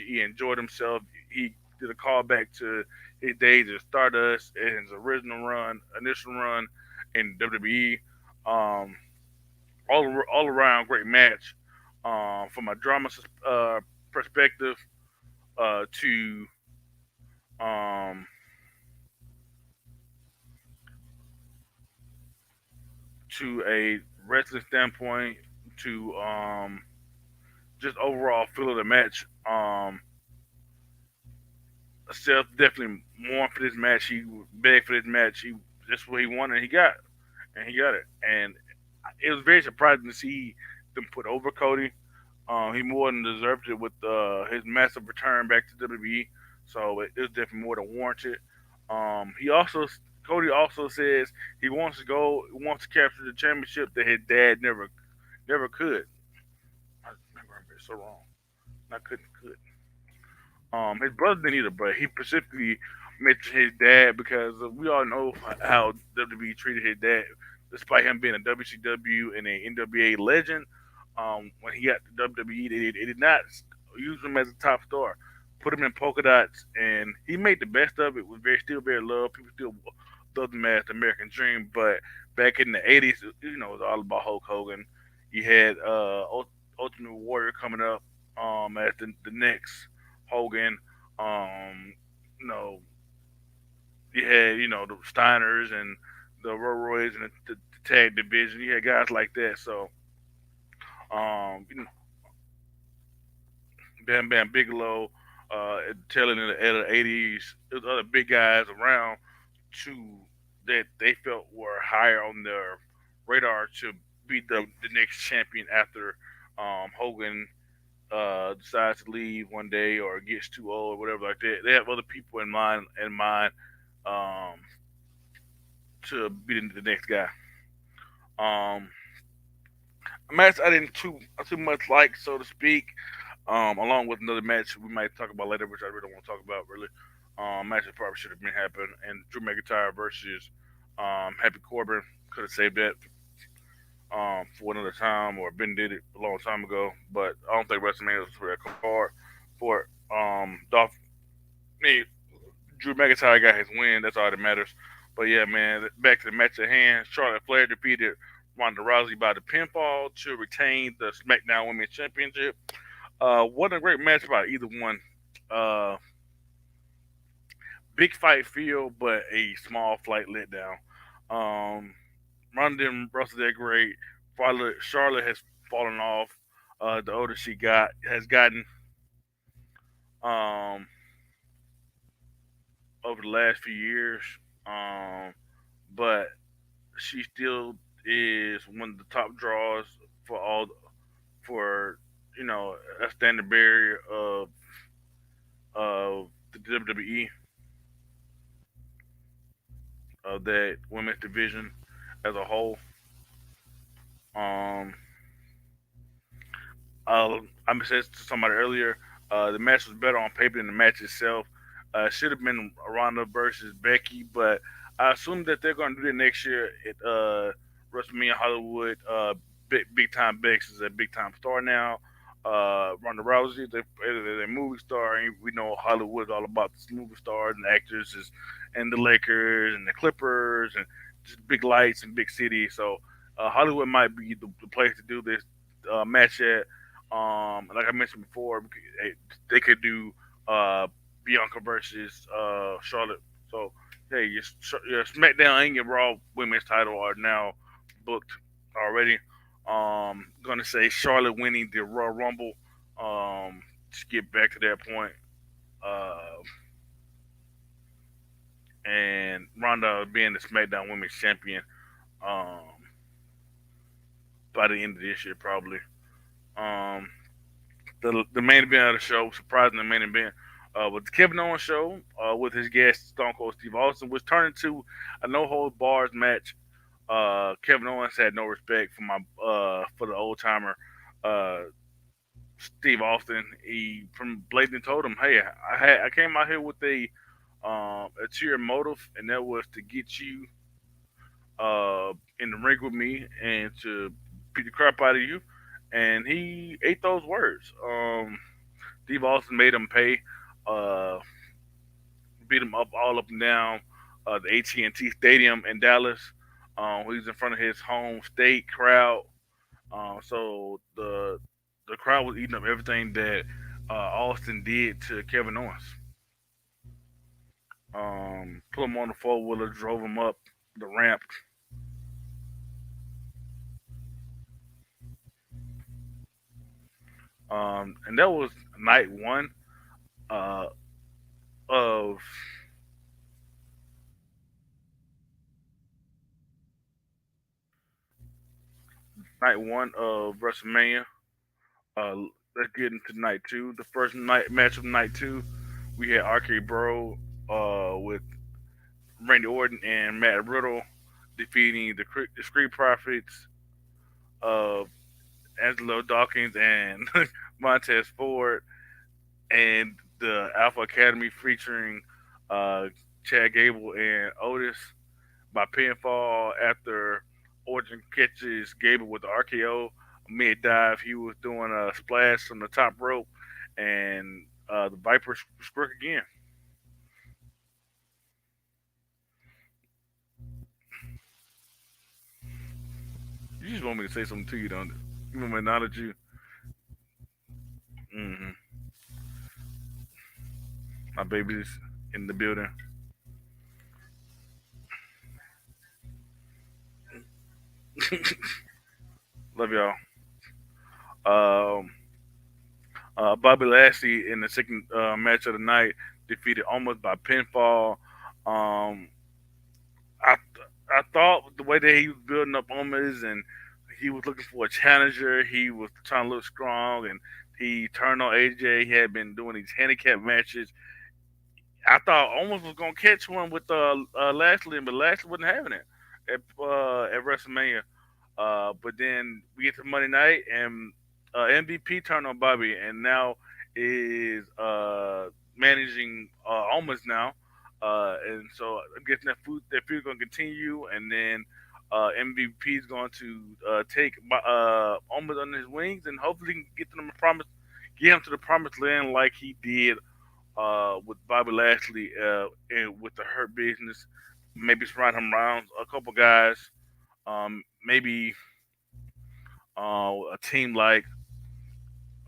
He enjoyed himself. He did a callback to his days at Stardust and his initial run in WWE. Um, all around great match. From a drama perspective to um, a wrestling standpoint to just overall feel of the match. Seth definitely won for this match. He begged for this match. That's what he wanted. And he got it. And it was very surprising to see them put over Cody. He more than deserved it with his massive return back to WWE. So it was definitely more than warranted. He also Cody also says wants to capture the championship that his dad never could. I remember it so wrong. Not couldn't could. His brother didn't either, but he specifically mentioned his dad because we all know how WWE treated his dad, despite him being a WCW and a NWA legend. When he got to WWE, they did not use him as a top star. Put him in polka dots, and he made the best of it. Was still very loved. People still loved him as the American Dream. But back in the '80s, it was all about Hulk Hogan. You had Ultimate Warrior coming up as the next Hogan. Um, you know, you had the Steiners and the Roys and the tag division. You had guys like that. So you know, Bam Bam Bigelow, at the tail end of the '80s, there's other big guys around too that they felt were higher on their radar to be the next champion after Hogan decides to leave one day or gets too old or whatever like that. They have other people in mind um, to be the next guy. Um, a match I didn't too much like, so to speak. Along with another match we might talk about later, which I really don't want to talk about really. Match that probably should have been happening, and Drew McIntyre versus Happy Corbin could have saved that for another time, or Ben did it a long time ago. But I don't think WrestleMania was for that card for it. I mean, Drew McIntyre got his win. That's all that matters. But yeah, man, back to the match at hand. Charlotte Flair defeated Ronda Rousey by the pinfall to retain the SmackDown Women's Championship. Wasn't a great match by either one. Uh, Big fight feel, but a small flight letdown. Um, Ronda and Russell did great. Charlotte has fallen off. The older she got has gotten. Um, over the last few years. Um, but she still is one of the top draws for all for a standard barrier of the WWE, of that women's division as a whole. Um, I said to somebody earlier, the match was better on paper than the match itself. Should have been Ronda versus Becky, but I assume that they're going to do it next year at WrestleMania Hollywood. Big time Bex is a big time star now. Ronda Rousey is a movie star, and we know Hollywood is all about the movie stars and actresses, and the Lakers and the Clippers, and just big lights and big cities. So Hollywood might be the place to do this match at. Like I mentioned before, they could do Bianca versus Charlotte. So hey, your SmackDown and your Raw Women's title are now booked already. Gonna say Charlotte winning the Royal Rumble. To get back to that point, uh, and Ronda being the SmackDown Women's Champion um, by the end of this year, probably. Um, the main event of the show, surprising the main event, was the Kevin Owens show with his guest Stone Cold Steve Austin, which turned into a no hold bars match. Kevin Owens had no respect for my for the old timer uh, Steve Austin. He from blatantly told him, "Hey, I came out here with a ulterior motive, and that was to get you in the ring with me and to beat the crap out of you." And he ate those words. Steve Austin made him pay, uh, beat him up all up and down the AT&T Stadium in Dallas. He's in front of his home state crowd. So the crowd was eating up everything that Austin did to Kevin Owens. Put him on the four wheeler, drove him up the ramp, and that was night one uh, of WrestleMania. Uh, let's get into night two. The first night match of night two, we had RK Bro with Randy Orton and Matt Riddle defeating the Street Profits of Angelo Dawkins and Montez Ford, and the Alpha Academy featuring uh, Chad Gable and Otis by pinfall after Orton catches Gable with the RKO mid dive. He was doing a splash from the top rope, and the Viper struck again. You just want me to say something to you, don't you? You want me to acknowledge you? Hmm. My baby's in the building. Love y'all. Um, Bobby Lashley in the second match of the night defeated almost by pinfall. Um, I I thought the way that he was building up Omos and he was looking for a challenger, he was trying to look strong, and he turned on AJ. He had been doing these handicap matches. I thought Omos was gonna catch one with Lashley, but Lashley wasn't having it at WrestleMania. But then we get to Monday night, and MVP turned on Bobby, and now is managing almost now. And so I'm guessing that feud going to continue, and then MVP is going to take almost under his wings, and hopefully can get him to the promised land like he did with Bobby Lashley and with the Hurt Business. Maybe surround him around a couple guys. Maybe a team like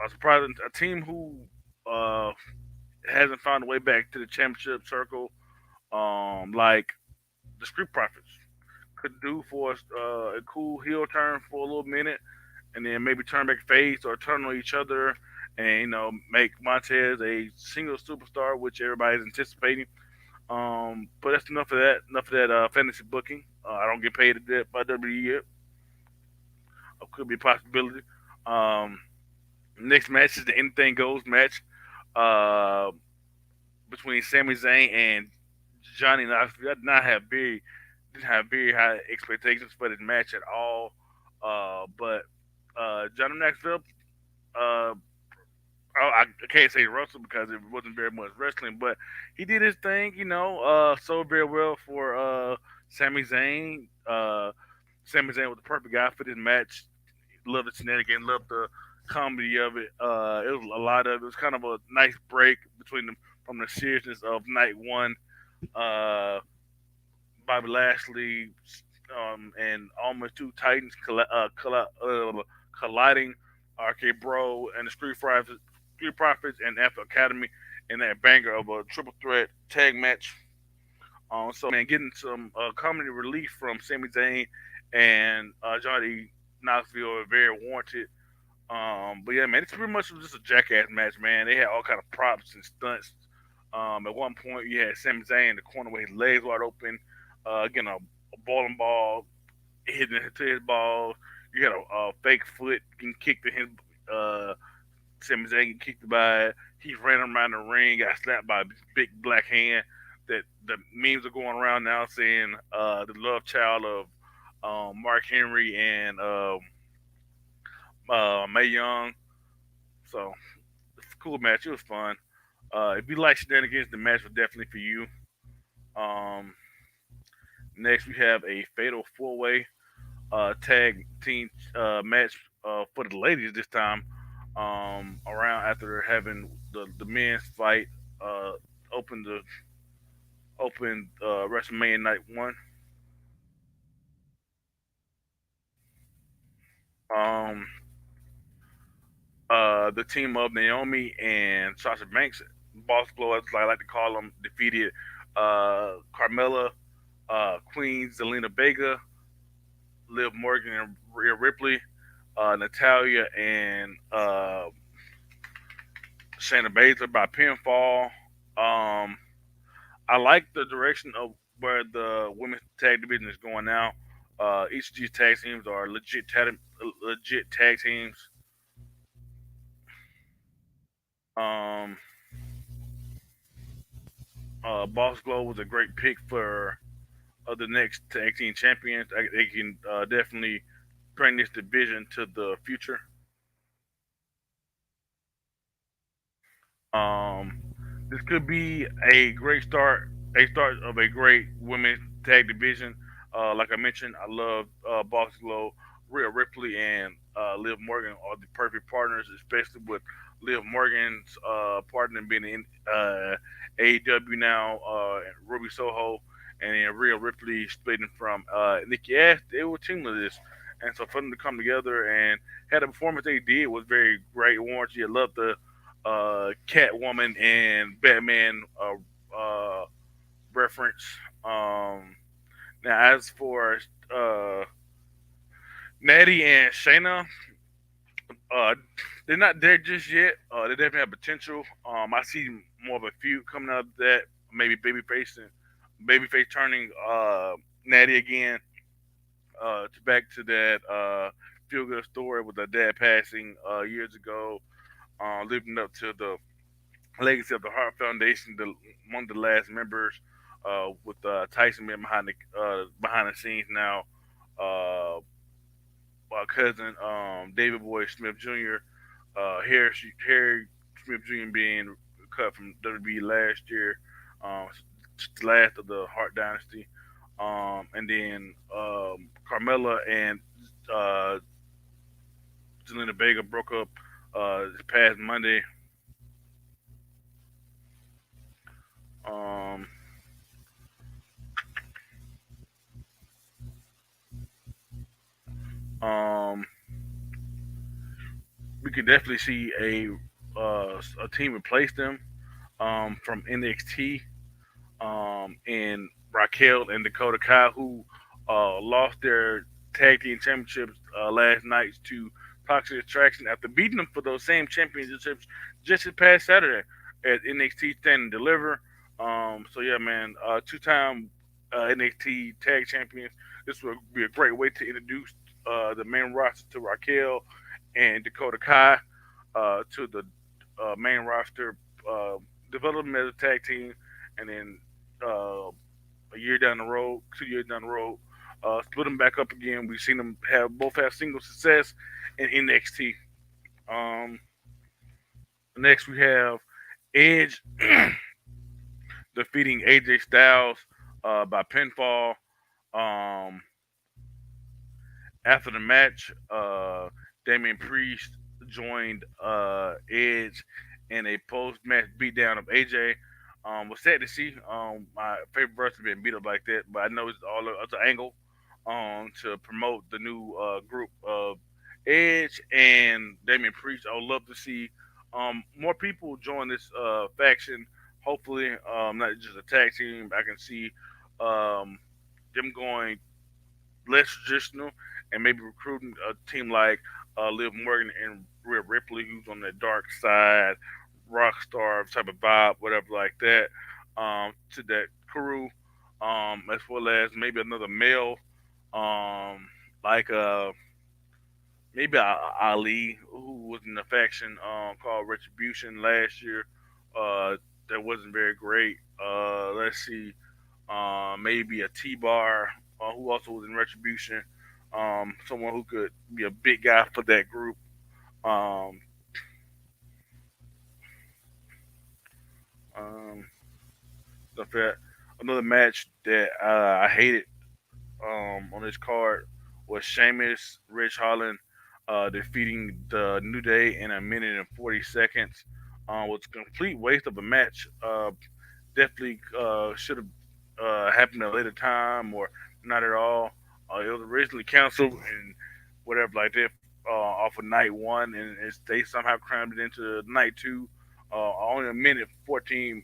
a team who uh, hasn't found a way back to the championship circle, like the Street Profits could do for us a cool heel turn for a little minute, and then maybe turn back face or turn on each other, and make Montez a single superstar, which everybody's anticipating. But that's enough of that. Enough of that fantasy booking. I don't get paid by WWE yet. Could be a possibility. Um, Next match is the Anything Goes match uh, between Sami Zayn and Johnny Knoxville. I didn't have very high expectations for this match at all. But Johnny Knoxville, uh, I can't say wrestled because it wasn't very much wrestling, but he did his thing, so very well for Sami Zayn. Sami Zayn was the perfect guy for this match. Love the shenanigans, love the comedy of it. It was a lot of it was kind of a nice break between them from the seriousness of night one. Uh, Bobby Lashley and almost two Titans colliding. RK Bro and the Street Profits and Alpha Academy in that banger of a triple threat tag match. So man, getting some comedy relief from Sami Zayn and Johnny Knoxville are very warranted. But yeah, man, it's pretty much just a jackass match, man. They had all kind of props and stunts. At one point, you had Sami Zayn in the corner with his legs wide open, getting a bowling ball hitting to his ball. You had a fake foot getting kicked to his. Uh, Sami Zayn getting kicked by it. He ran around the ring, got slapped by a big black hand. That the memes are going around now saying the love child of Mark Henry and May Young. So cool match. It was fun. If you like shenanigans, the match was definitely for you. Um, Next, we have a fatal four way tag team match for the ladies this time. Around after having the men's fight uh, open the WrestleMania Night One. Um, the team of Naomi and Sasha Banks, Boss Blow, as I like to call them, defeated Carmella, Queen Zelina Vega, Liv Morgan and Rhea Ripley, Natalia and Shayna Baszler by pinfall. Um, I like the direction of where the women's tag division is going now. Each of these tag teams are legit tag teams. Um, Boss Glow was a great pick for the next tag team champions. They can definitely bring this division to the future. Um, this could be a start of a great women's tag division. Like I mentioned, I love Boss Glow, Rhea Ripley, and Liv Morgan are the perfect partners, especially with Liv Morgan's partner being in AEW now, Ruby Soho, and then Rhea Ripley splitting from Nikki Ash. They were teamless, and so for them to come together and had a performance they did was very great. Warranty, I love the Catwoman and Batman reference. Now, as for uh, Natty and Shayna, uh, they're not there just yet. They definitely have potential. I see more of a feud coming out of that. Maybe babyface turning Natty again. To back to that feel good story with her dad passing years ago, leading up to the legacy of the Hart Foundation, one of the last members, with Tyson being behind the scenes now. Uh, my cousin David Boy Smith Jr. Harry Smith Jr. being cut from WWE last year, just the last of the Hart Dynasty, and then Carmella and uh, Zelina Vega broke up this past Monday. Um, um, we could definitely see a team replace them from NXT and Raquel and Dakota Kai, who lost their tag team championships last night to Toxic Attraction after beating them for those same championships just this past Saturday at NXT Stand and Deliver. So yeah, man, two-time NXT Tag Champions. This would be a great way to introduce the main roster to Raquel and Dakota Kai to the main roster, uh, develop them as a tag team, and then uh, a year down the road, 2 years down the road, split them back up again. We've seen them have single success in NXT. Um, Next, we have Edge defeating AJ Styles by pinfall. Um, After the match, Damian Priest joined Edge in a post-match beatdown of AJ. Was sad to see my favorite wrestler being beat up like that, but I know it's all it's an angle to promote the new group of Edge and Damian Priest. I would love to see more people join this faction. Hopefully, not just a tag team. I can see um, them going less traditional and maybe recruiting a team like Liv Morgan and Rhea Ripley, who's on the dark side, rock star type of vibe, whatever like that, to that crew, as well as maybe another male, um, like maybe Ali, who was in a faction called Retribution last year. That wasn't very great. Let's see, maybe a T-Bar, who also was in Retribution. Someone who could be a big guy for that group. Um, um, Stuff that. Another match that I hated on this card was Sheamus, Rich Holland defeating the New Day in a minute and 40 seconds. Was a complete waste of a match. Definitely should have happened at a later time or not at all. It was originally canceled and whatever like that off of night one, and they somehow crammed it into night two. Only a minute 14,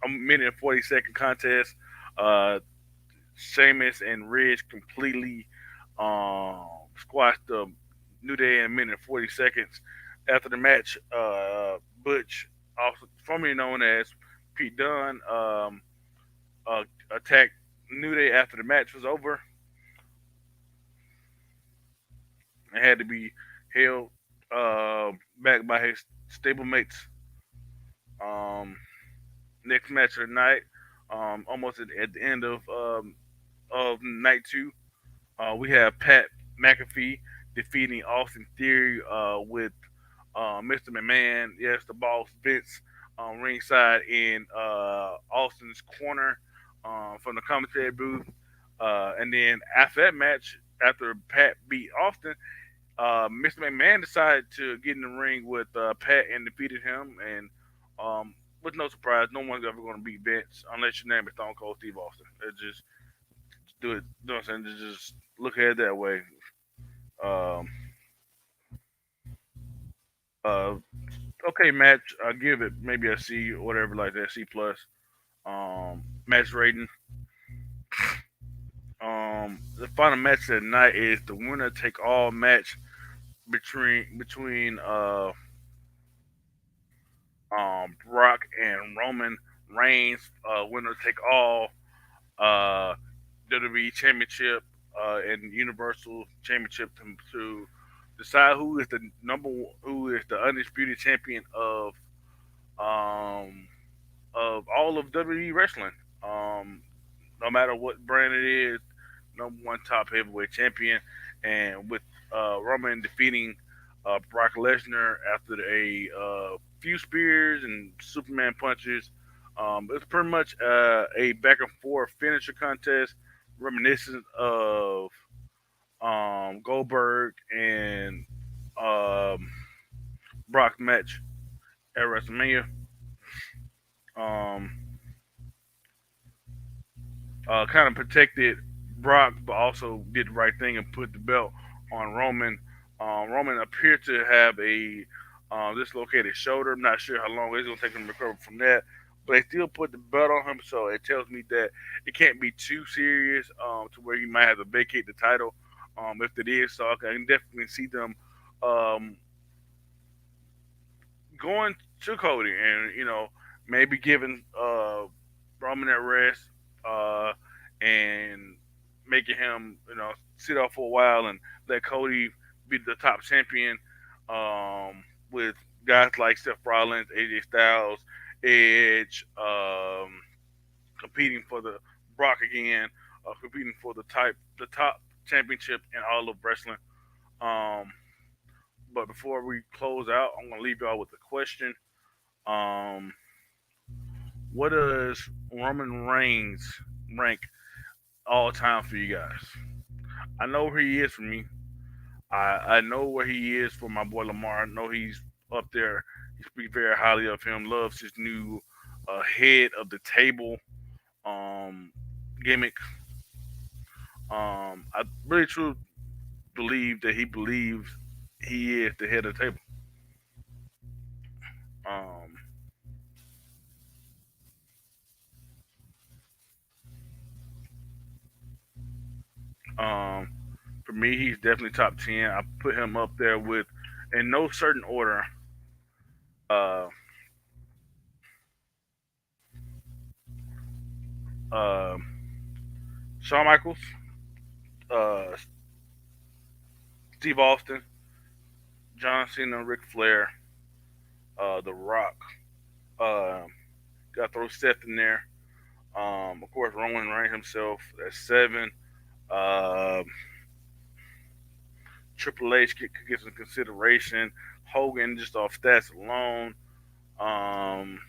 a minute and 40-second contest. Uh, Sheamus and Ridge completely squashed the New Day in a minute and 40 seconds. After the match, Butch, also formerly known as Pete Dunne, attacked New Day after the match was over and had to be held back by his stablemates. Um, Next match of the night, almost at the end of night two, we have Pat McAfee defeating Austin Theory with Mr. McMahon, yes, the boss Vince, ringside in Austin's corner from the commentary booth. And then after that match, after Pat beat Austin, Mr. McMahon decided to get in the ring with Pat and defeated him. And with no surprise, no one's ever going to beat Vince unless your name is Stone Cold Steve Austin. It just do it. You know what I'm saying? Just look at it that way. Um, uh, okay, match. I give it maybe a C or whatever like that. C plus. Match rating. The final match of the night is the winner take all match between Brock and Roman Reigns. Winner take all uh WWE Championship and Universal Championship to decide who is the undisputed champion um of all of WWE wrestling. Um, no matter what brand it is, number one top heavyweight champion, and with Roman defeating Brock Lesnar after a few spears and Superman punches. It's pretty much a back and forth finisher contest, reminiscent of Goldberg and um, Brock match at WrestleMania. Um, kind of protected Brock, but also did the right thing and put the belt on Roman. Roman appeared to have a dislocated shoulder. I'm not sure how long it's going to take him to recover from that, but they still put the belt on him, so it tells me that it can't be too serious to where he might have to vacate the title. If it is, so I can definitely see them um, going to Cody and maybe giving Roman at rest, uh, and making him, sit off for a while and let Cody be the top champion, with guys like Seth Rollins, AJ Styles, Edge, competing for the Brock again, competing for the top championship in all of wrestling. Um, but before we close out, I'm gonna leave y'all with a question. Um, what does Roman Reigns rank all time for you guys? I know where he is for me. I know where he is for my boy Lamar. I know he's up there. He speaks very highly of him. Loves his new head of the table um, gimmick. I really truly believe that he believes he is the head of the table. Um, um, for me, he's definitely top 10. I put him up there with, in no certain order, uh, uh, Shawn Michaels, uh, Steve Austin, John Cena, Ric Flair, The Rock. Uh, Got to throw Seth in there. Of course, Roman Reigns himself at 7. Uh, Triple H could get some consideration. Hogan, just off stats alone. Um,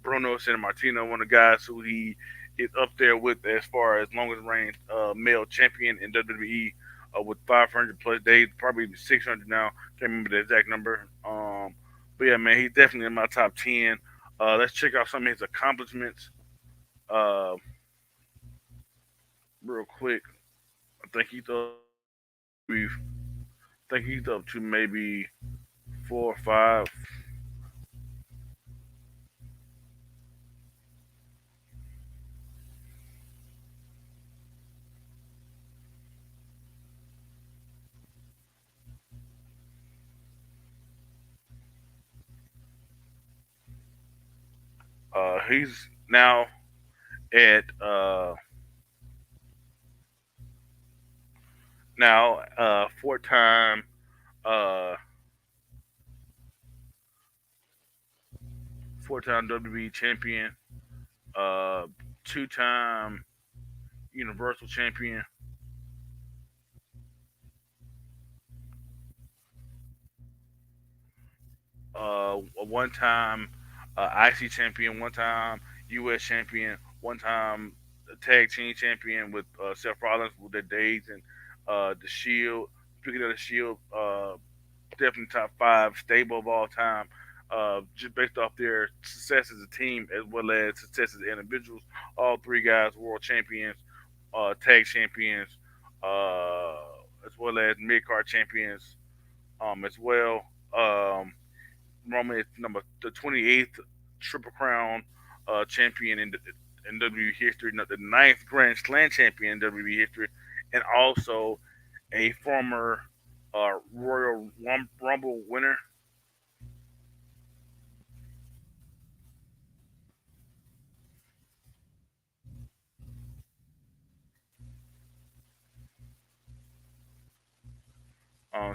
Bruno Sammartino, one of the guys who he is up there with as far as longest reigning male champion in WWE, with 500 plus days, probably 600 now. Can't remember the exact number. But yeah, man, he's definitely in my top 10. Let's check out some of his accomplishments uh, real quick. I think he's up. I think he's up to maybe 4 or 5. He's now at four-time uh, four-time WWE champion, uh, two-time Universal champion, a one-time IC champion, one-time US champion, one-time tag team champion with Seth Rollins with their days and the Shield. Speaking of the Shield, definitely top 5 stable of all time. Just based off their success as a team as well as success as individuals. All three guys world champions, tag champions, uh, as well as mid card champions, as well. Roman is the 28th Triple Crown champion in WWE history, the ninth Grand Slam champion in WWE history, and also a former Royal Rumble winner.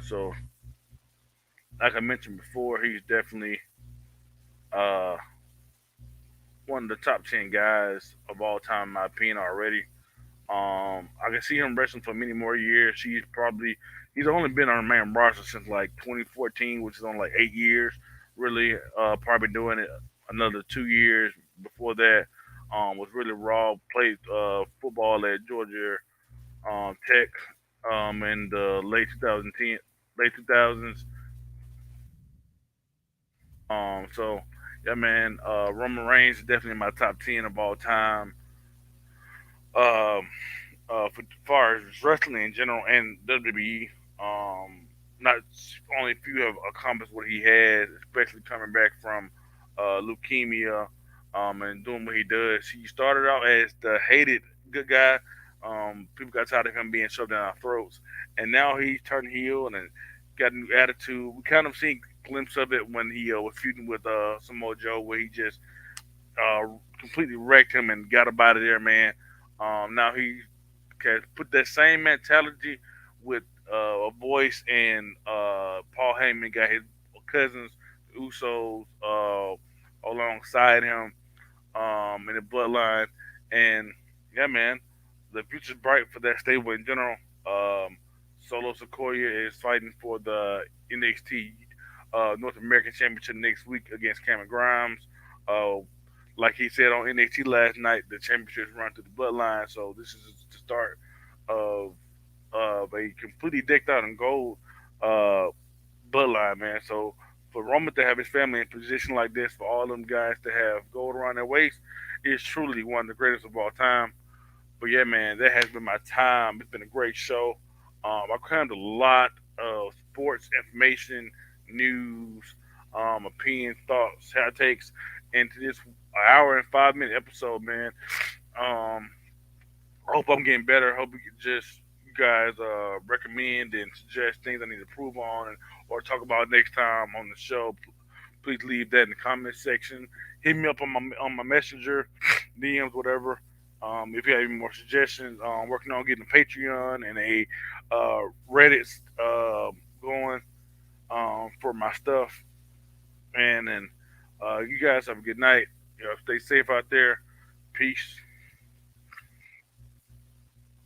So, like I mentioned before, he's definitely uh, one of the top 10 guys of all time, in my opinion, already. I can see him wrestling for many more years. He's only been on the main roster since like 2014, which is only like 8 years. Really, probably doing it another 2 years before that. Was really raw. Played football at Georgia Tech in the late 2000s. So yeah, man, Roman Reigns is definitely in my top 10 of all time. Um, for far as wrestling in general and WWE, not only few have accomplished what he has, especially coming back from leukemia, and doing what he does. He started out as the hated good guy. People got tired of him being shoved down our throats, and now he's turned heel and got a new attitude. We kind of seen a glimpse of it when he was feuding with Samoa Joe, where he just completely wrecked him and got up out of there, man. Now he can put that same mentality with a voice, and Paul Heyman got his cousins, the Usos, alongside him in the bloodline. And yeah, man, the future's bright for that stable in general. Um, Solo Sequoia is fighting for the NXT North American Championship next week against Cameron Grimes. Uh, like he said on NXT last night, the championships run through the bloodline. So this is the start of a completely decked out in gold uh, bloodline, man. So for Roman to have his family in a position like this, for all them guys to have gold around their waist, is truly one of the greatest of all time. But yeah, man, that has been my time. It's been a great show. I crammed a lot of sports information, news, opinions, thoughts, hot takes into this hour and 5 minute episode, man. Um, I hope I'm getting better. I hope we can just you guys recommend and suggest things I need to improve on and or talk about next time on the show. Please leave that in the comment section. Hit me up on my messenger, DMs, whatever. If you have any more suggestions, working on getting a Patreon and a Reddit going for my stuff. And then you guys have a good night. Stay safe out there. Peace.